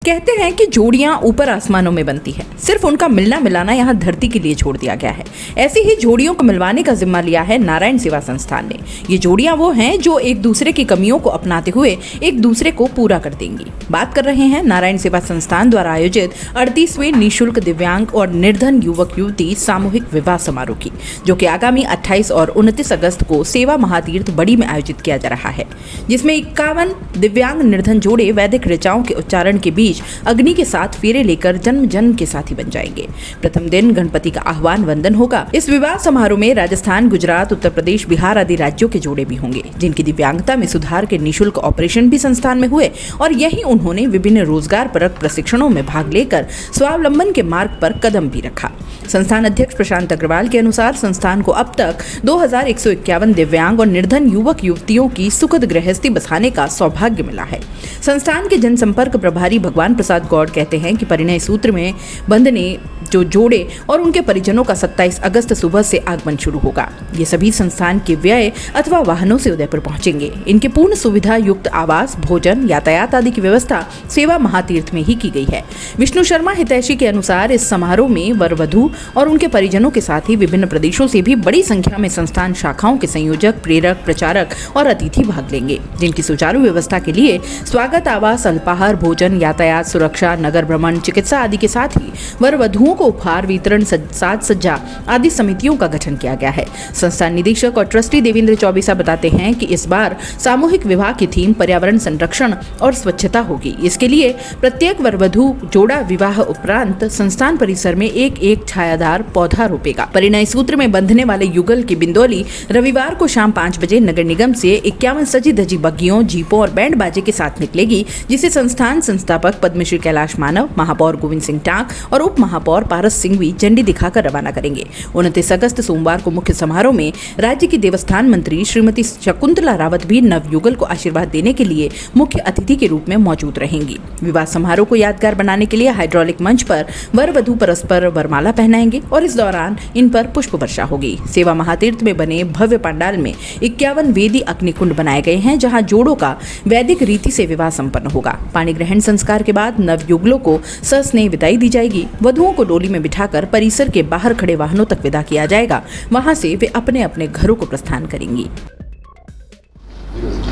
कहते हैं कि जोड़ियां ऊपर आसमानों में बनती है, सिर्फ उनका मिलना मिलाना यहाँ धरती के लिए छोड़ दिया गया है। ऐसी ही जोड़ियों को मिलवाने का जिम्मा लिया है नारायण सेवा संस्थान ने। ये जोड़ियां वो हैं जो एक दूसरे की कमियों को अपनाते हुए एक दूसरे को पूरा कर देंगी। बात कर रहे हैं नारायण सेवा संस्थान द्वारा आयोजित 38वें निःशुल्क दिव्यांग और निर्धन युवक युवती सामूहिक विवाह समारोह की, जो कि आगामी 28 और 29 अगस्त को सेवा महातीर्थ बड़ी में आयोजित किया जा रहा है, जिसमें 51 दिव्यांग निर्धन जोड़े वैदिक ऋचाओं के उच्चारण के बीच अग्नि के साथ फेरे लेकर जन्म जन्म के साथी बन जाएंगे। प्रथम दिन गणपति का आह्वान वंदन होगा। इस विवाह समारोह में राजस्थान, गुजरात, उत्तर प्रदेश, बिहार आदि राज्यों के जोड़े भी होंगे, जिनकी दिव्यांगता में सुधार के निःशुल्क ऑपरेशन भी संस्थान में हुए और यही उन्होंने विभिन्न रोजगार परक प्रशिक्षणों में भाग लेकर स्वावलंबन के मार्ग पर कदम भी रखा। संस्थान अध्यक्ष प्रशांत अग्रवाल के अनुसार संस्थान को अब तक 2151 दिव्यांग और निर्धन युवक युवतियों की सुखद गृहस्थी बसाने का सौभाग्य मिला है। संस्थान के जनसंपर्क प्रभारी भगवान प्रसाद गौड़ कहते हैं कि परिणय सूत्र में बंधने जो जोड़े और उनके परिजनों का 27 अगस्त सुबह से आगमन शुरू होगा। ये सभी संस्थान के व्यय अथवा वाहनों से उदयपुर पहुंचेंगे। इनके पूर्ण सुविधा युक्त आवास, भोजन, यातायात आदि की व्यवस्था सेवा महातीर्थ में ही की गई है। विष्णु शर्मा हितैषी के अनुसार इस समारोह में वर वधू और उनके परिजनों के साथ ही विभिन्न प्रदेशों से भी बड़ी संख्या में संस्थान शाखाओं के संयोजक, प्रेरक, प्रचारक और अतिथि भाग लेंगे, जिनकी सुचारू व्यवस्था के लिए स्वागत आवास, अल्पाहार, भोजन, यातायात, सुरक्षा, नगर भ्रमण, चिकित्सा आदि के साथ ही वर वधुओं को उपहार वितरण, साज सज्जा आदि समितियों का गठन किया गया है। संस्थान निदेशक और ट्रस्टी देवेंद्र चौबीसा बताते हैं कि इस बार सामूहिक विवाह की थीम पर्यावरण संरक्षण और स्वच्छता होगी। इसके लिए प्रत्येक वर वधु जोड़ा विवाह उपरांत संस्थान परिसर में एक छायादार पौधा रोपेगा। परिणय सूत्र में बंधने वाले युगल की बिंदोली रविवार को शाम 5 बजे नगर निगम से 51 सजी धजी बग्गियों, जीपों और बैंड बाजे के साथ निकलेगी, जिसे संस्थान संस्थापक पद्मश्री कैलाश मानव, महापौर गोविंद सिंह टांक और उप महापौर पारस सिंघवी झंडी दिखाकर रवाना करेंगे। 29 अगस्त सोमवार को मुख्य समारोह में राज्य की देवस्थान मंत्री श्रीमती शकुंतला रावत भी नवयुगल को आशीर्वाद देने के लिए मुख्य अतिथि के रूप में मौजूद रहेंगी। विवाह समारोह को यादगार बनाने के लिए हाइड्रोलिक मंच पर वर वधु परस्पर वरमाला पहनाएंगे और इस दौरान इन पर पुष्प वर्षा होगी। सेवा महातीर्थ में बने भव्य पंडाल में 51 वेदी अग्निकुंड बनाए गए हैं, जहां जोड़ों का वैदिक रीति से विवाह संपन्न होगा। पाणी ग्रहण संस्कार के बाद नवयुगलों को सस्नेह विदाई दी जाएगी। वधुओं को डोली में बिठाकर परिसर के बाहर खड़े वाहनों तक विदा किया जाएगा। वहां से वे अपने अपने घरों को प्रस्थान करेंगी।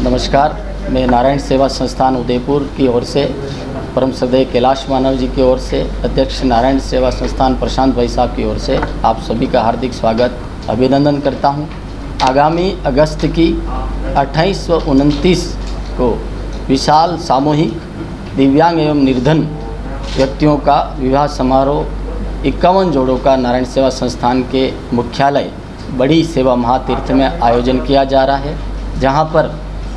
नमस्कार, मैं नारायण सेवा संस्थान उदयपुर की ओर से परम श्रद्धेय कैलाश मानव जी की ओर से, अध्यक्ष नारायण सेवा संस्थान प्रशांत भाई साहब की ओर से आप सभी का हार्दिक स्वागत, अभिनंदन करता हूं। आगामी अगस्त की 28 व 29 को विशाल सामूहिक दिव्यांग एवं निर्धन व्यक्तियों का विवाह समारोह 51 जोड़ों का नारायण सेवा संस्थान के मुख्यालय बड़ी सेवा महातीर्थ में आयोजन किया जा रहा है, जहां पर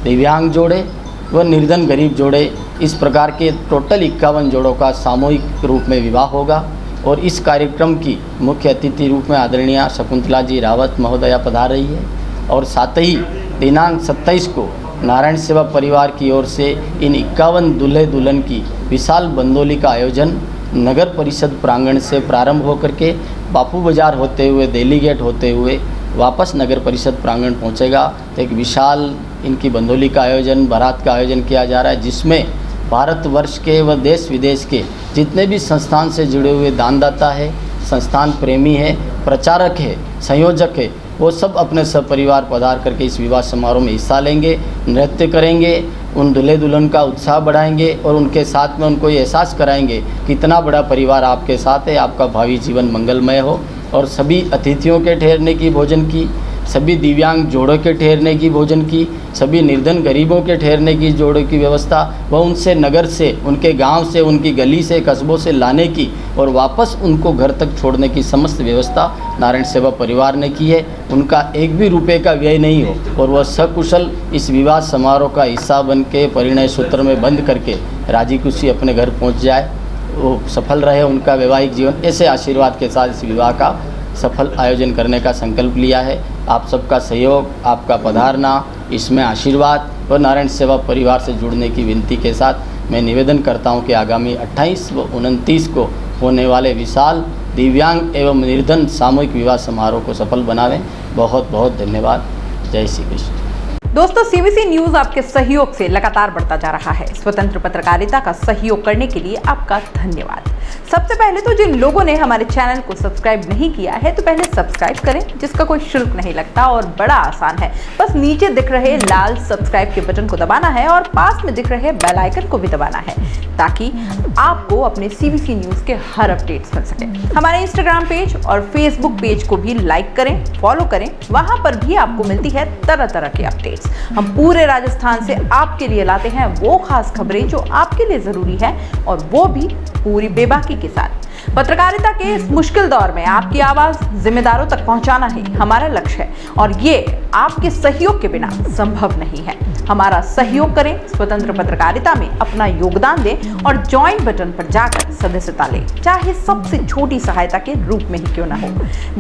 दिव्यांग जोड़े व निर्धन गरीब जोड़े इस प्रकार के टोटल 51 जोड़ों का सामूहिक रूप में विवाह होगा। और इस कार्यक्रम की मुख्य अतिथि रूप में आदरणीय शकुंतला जी रावत महोदया पधार रही है और साथ ही दिनांक 27 को नारायण सेवा परिवार की ओर से इन 51 दूल्हे दुल्हन की विशाल बंदोली का आयोजन नगर परिषद प्रांगण से प्रारंभ होकर के बापू बाजार होते हुए, दिल्ली गेट होते हुए वापस नगर परिषद प्रांगण पहुंचेगा। तो एक विशाल इनकी बंदोली का आयोजन, बारात का आयोजन किया जा रहा है, जिसमें भारतवर्ष के व देश विदेश के जितने भी संस्थान से जुड़े हुए दानदाता है, संस्थान प्रेमी है, प्रचारक है, संयोजक है, वो सब अपने सब परिवार पधार करके इस विवाह समारोह में हिस्सा लेंगे, नृत्य करेंगे, उन दूल्हे दुल्हन का उत्साह बढ़ाएंगे और उनके साथ में उनको ये एहसास कराएंगे कि इतना बड़ा परिवार आपके साथ है, आपका भावी जीवन मंगलमय हो। और सभी अतिथियों के ठहरने की, भोजन की, सभी दिव्यांग जोड़ों के ठहरने की, भोजन की, सभी निर्धन गरीबों के ठहरने की जोड़ों की व्यवस्था व उनसे नगर से, उनके गांव से, उनकी गली से, कस्बों से लाने की और वापस उनको घर तक छोड़ने की समस्त व्यवस्था नारायण सेवा परिवार ने की है। उनका एक भी रुपये का व्यय नहीं हो और वह सकुशल इस विवाह समारोह का हिस्सा बन के परिणय सूत्र में बंद करके राजी खुशी अपने घर पहुँच जाए, वो सफल रहे उनका वैवाहिक जीवन। ऐसे आशीर्वाद के साथ इस विवाह का सफल आयोजन करने का संकल्प लिया है। आप सबका सहयोग, आपका पधारना, इसमें आशीर्वाद और नारायण सेवा परिवार से जुड़ने की विनती के साथ मैं निवेदन करता हूं कि आगामी 28 व 29 को होने वाले विशाल दिव्यांग एवं निर्धन सामूहिक विवाह समारोह को सफल बनावें। बहुत बहुत धन्यवाद। जय श्री कृष्ण। दोस्तों, सीबीसी न्यूज आपके सहयोग से लगातार बढ़ता जा रहा है। स्वतंत्र पत्रकारिता का सहयोग करने के लिए आपका धन्यवाद। सबसे पहले तो जिन लोगों ने हमारे चैनल को सब्सक्राइब नहीं किया है तो पहले सब्सक्राइब करें, जिसका कोई शुल्क नहीं लगता और बड़ा आसान है। बस नीचे दिख रहे लाल सब्सक्राइब के बटन को दबाना है और पास में दिख रहे बेल आइकन को भी दबाना है, ताकि आपको अपने सीबीसी न्यूज के हर अपडेट्स मिल सके। हमारे इंस्टाग्राम पेज और फेसबुक पेज को भी लाइक करें, फॉलो करें, वहां पर भी आपको मिलती है तरह तरह के अपडेट्स। हम पूरे राजस्थान से आपके लिए लाते हैं वो खास खबरें जो आपके लिए जरूरी है, और वो भी पूरी बेबाकी के साथ। पत्रकारिता के इस मुश्किल दौर में आपकी आवाज जिम्मेदारों तक पहुंचाना ही हमारा लक्ष्य है, और ये आपके सहयोग के बिना संभव नहीं है। हमारा सहयोग करें, स्वतंत्र पत्रकारिता में अपना योगदान दें और ज्वाइन बटन पर जाकर सदस्यता लें, चाहे सबसे छोटी सहायता के रूप में ही क्यों ना हो।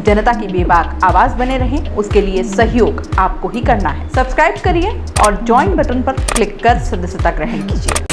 जनता की बेबाक आवाज बने रहें, उसके लिए सहयोग आपको ही करना है। सब्सक्राइब करिए और ज्वाइन बटन पर क्लिक कर सदस्यता ग्रहण कीजिए।